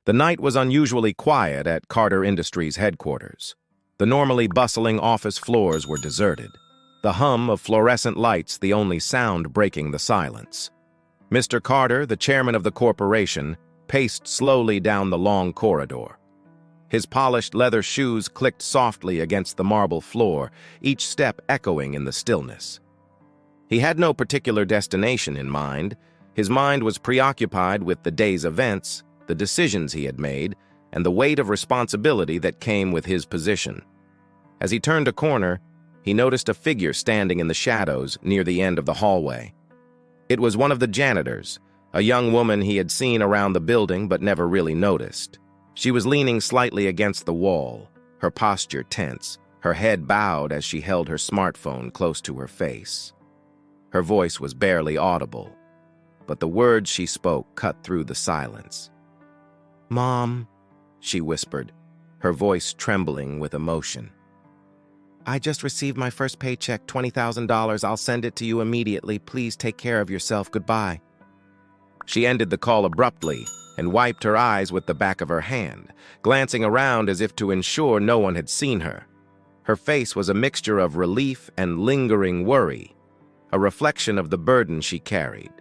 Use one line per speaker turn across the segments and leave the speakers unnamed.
The night was unusually quiet at Carter Industries headquarters. The normally bustling office floors were deserted, the hum of fluorescent lights the only sound breaking the silence. Mr. Carter, the chairman of the corporation, paced slowly down the long corridor. His polished leather shoes clicked softly against the marble floor, each step echoing in the stillness. He had no particular destination in mind. His mind was preoccupied with the day's events, the decisions he had made, and the weight of responsibility that came with his position. As he turned a corner, he noticed a figure standing in the shadows near the end of the hallway. It was one of the janitors, a young woman he had seen around the building but never really noticed. She was leaning slightly against the wall, her posture tense, her head bowed as she held her smartphone close to her face. Her voice was barely audible, but the words she spoke cut through the silence. "Mom," she whispered, her voice trembling with emotion. "I just received my first paycheck, $20,000. I'll send it to you immediately. Please take care of yourself. Goodbye." She ended the call abruptly and wiped her eyes with the back of her hand, glancing around as if to ensure no one had seen her. Her face was a mixture of relief and lingering worry, a reflection of the burden she carried.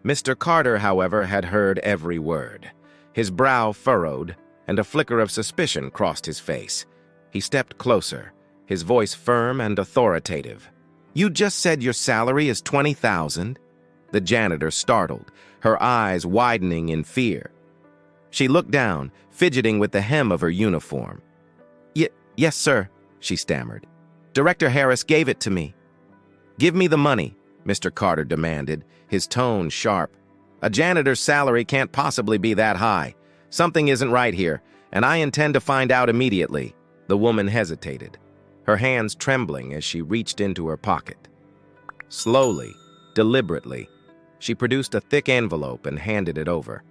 Mr. Carter, however, had heard every word. His brow furrowed, and a flicker of suspicion crossed his face. He stepped closer, his voice firm and authoritative. "You just said your salary is $20,000? The janitor startled, her eyes widening in fear. She looked down, fidgeting with the hem of her uniform. Yes, sir," she stammered. "Director Harris gave it to me." "Give me the money," Mr. Carter demanded, his tone sharp. "A janitor's salary can't possibly be that high. Something isn't right here, and I intend to find out immediately." The woman hesitated, her hands trembling as she reached into her pocket. Slowly, deliberately, she produced a thick envelope and handed it over.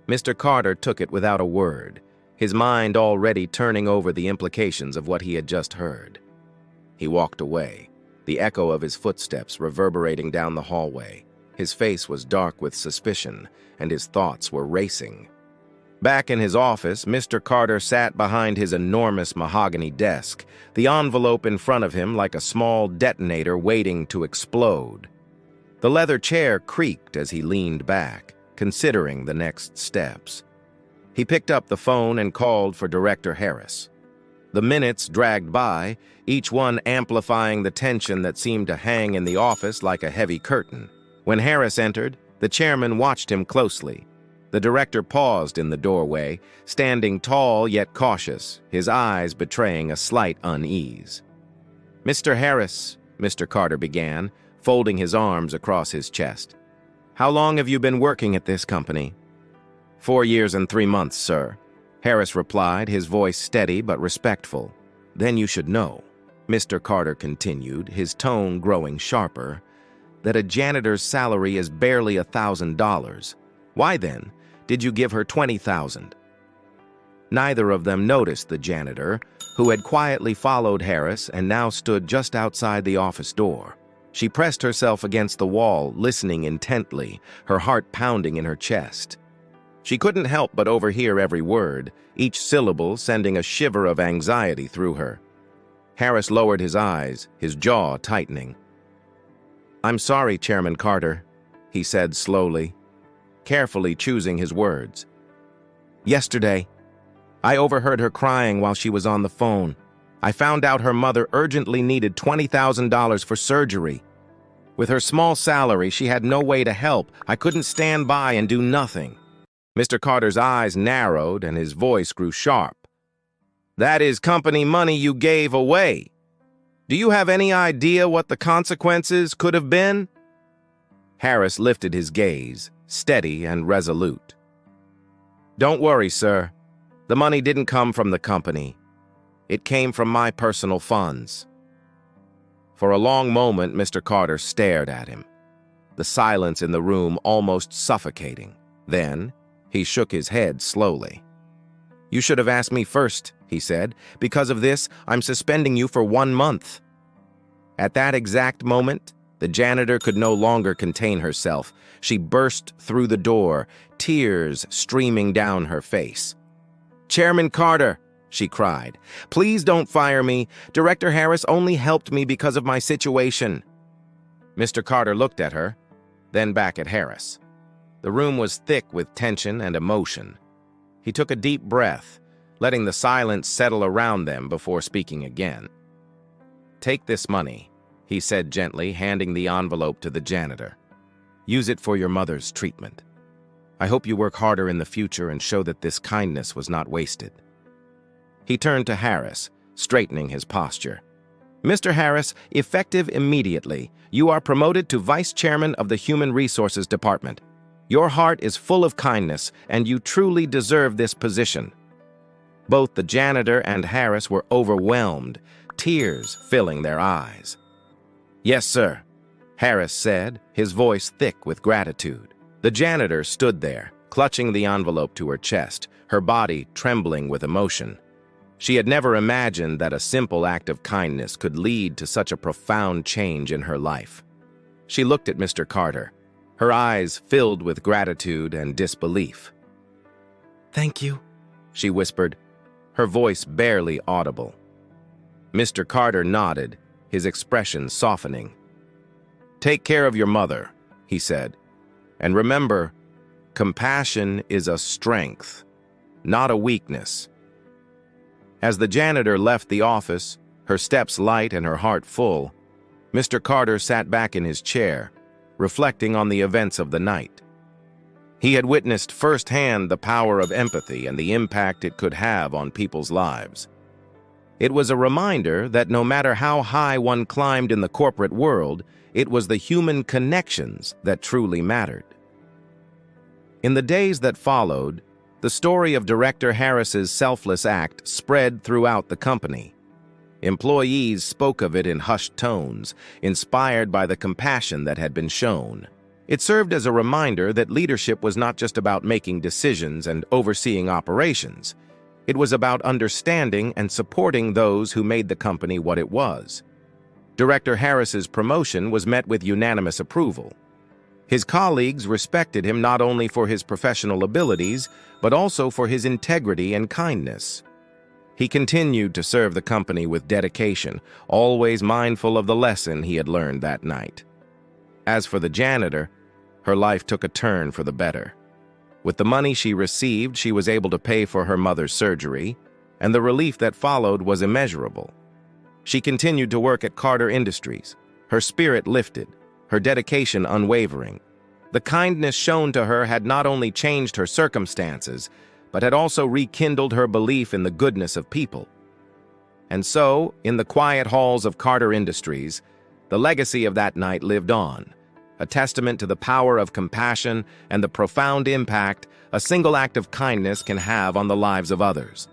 Mr. Carter took it without a word, his mind already turning over the implications of what he had just heard. He walked away, the echo of his footsteps reverberating down the hallway. His face was dark with suspicion, and his thoughts were racing. Back in his office, Mr. Carter sat behind his enormous mahogany desk, the envelope in front of him like a small detonator waiting to explode. The leather chair creaked as he leaned back, considering the next steps. He picked up the phone and called for Director Harris. The minutes dragged by, each one amplifying the tension that seemed to hang in the office like a heavy curtain. When Harris entered, the chairman watched him closely. The director paused in the doorway, standing tall yet cautious, his eyes betraying a slight unease. "Mr. Harris," Mr. Carter began, folding his arms across his chest. "How long have you been working at this company?" 4 years and 3 months, sir," Harris replied, his voice steady but respectful. "Then you should know," Mr. Carter continued, his tone growing sharper, "that a janitor's salary is barely $1,000. Why, then, did you give her $20,000? Neither of them noticed the janitor, who had quietly followed Harris and now stood just outside the office door. She pressed herself against the wall, listening intently, her heart pounding in her chest. She couldn't help but overhear every word, each syllable sending a shiver of anxiety through her. Harris lowered his eyes, his jaw tightening. "I'm sorry, Chairman Carter," he said slowly, carefully choosing his words. "Yesterday, I overheard her crying while she was on the phone. I found out her mother urgently needed $20,000 for surgery. With her small salary, she had no way to help. I couldn't stand by and do nothing." Mr. Carter's eyes narrowed and his voice grew sharp. "That is company money you gave away. Do you have any idea what the consequences could have been?" Harris lifted his gaze, steady and resolute. "Don't worry, sir. The money didn't come from the company. It came from my personal funds." For a long moment, Mr. Carter stared at him, the silence in the room almost suffocating. Then, he shook his head slowly. "You should have asked me first," he said. "Because of this, I'm suspending you for 1 month." At that exact moment, The janitor could no longer contain herself. She burst through the door, tears streaming down her face. "Chairman Carter," she cried, "please don't fire me. Director Harris only helped me because of my situation." Mr. Carter looked at her, then back at Harris. The room was thick with tension and emotion. He took a deep breath, letting the silence settle around them before speaking again. "Take this money," he said gently, handing the envelope to the janitor. "Use it for your mother's treatment. I hope you work harder in the future and show that this kindness was not wasted." He turned to Harris, straightening his posture. "Mr. Harris, effective immediately, you are promoted to Vice Chairman of the Human Resources Department. Your heart is full of kindness, and you truly deserve this position." Both the janitor and Harris were overwhelmed, tears filling their eyes. "Yes, sir," Harris said, his voice thick with gratitude. The janitor stood there, clutching the envelope to her chest, her body trembling with emotion. She had never imagined that a simple act of kindness could lead to such a profound change in her life. She looked at Mr. Carter, her eyes filled with gratitude and disbelief. "Thank you," she whispered, her voice barely audible. Mr. Carter nodded, his expression softening. "Take care of your mother," he said. "And remember, compassion is a strength, not a weakness." As the janitor left the office, her steps light and her heart full, Mr. Carter sat back in his chair, reflecting on the events of the night. He had witnessed firsthand the power of empathy and the impact it could have on people's lives. It was a reminder that no matter how high one climbed in the corporate world, it was the human connections that truly mattered. In the days that followed, the story of Director Harris's selfless act spread throughout the company. Employees spoke of it in hushed tones, inspired by the compassion that had been shown. It served as a reminder that leadership was not just about making decisions and overseeing operations. It was about understanding and supporting those who made the company what it was. Director Harris's promotion was met with unanimous approval. His colleagues respected him not only for his professional abilities, but also for his integrity and kindness. He continued to serve the company with dedication, always mindful of the lesson he had learned that night. As for the janitor, her life took a turn for the better. With the money she received, she was able to pay for her mother's surgery, and the relief that followed was immeasurable. She continued to work at Carter Industries, her spirit lifted, her dedication unwavering. The kindness shown to her had not only changed her circumstances, but had also rekindled her belief in the goodness of people. And so, in the quiet halls of Carter Industries, the legacy of that night lived on, a testament to the power of compassion and the profound impact a single act of kindness can have on the lives of others.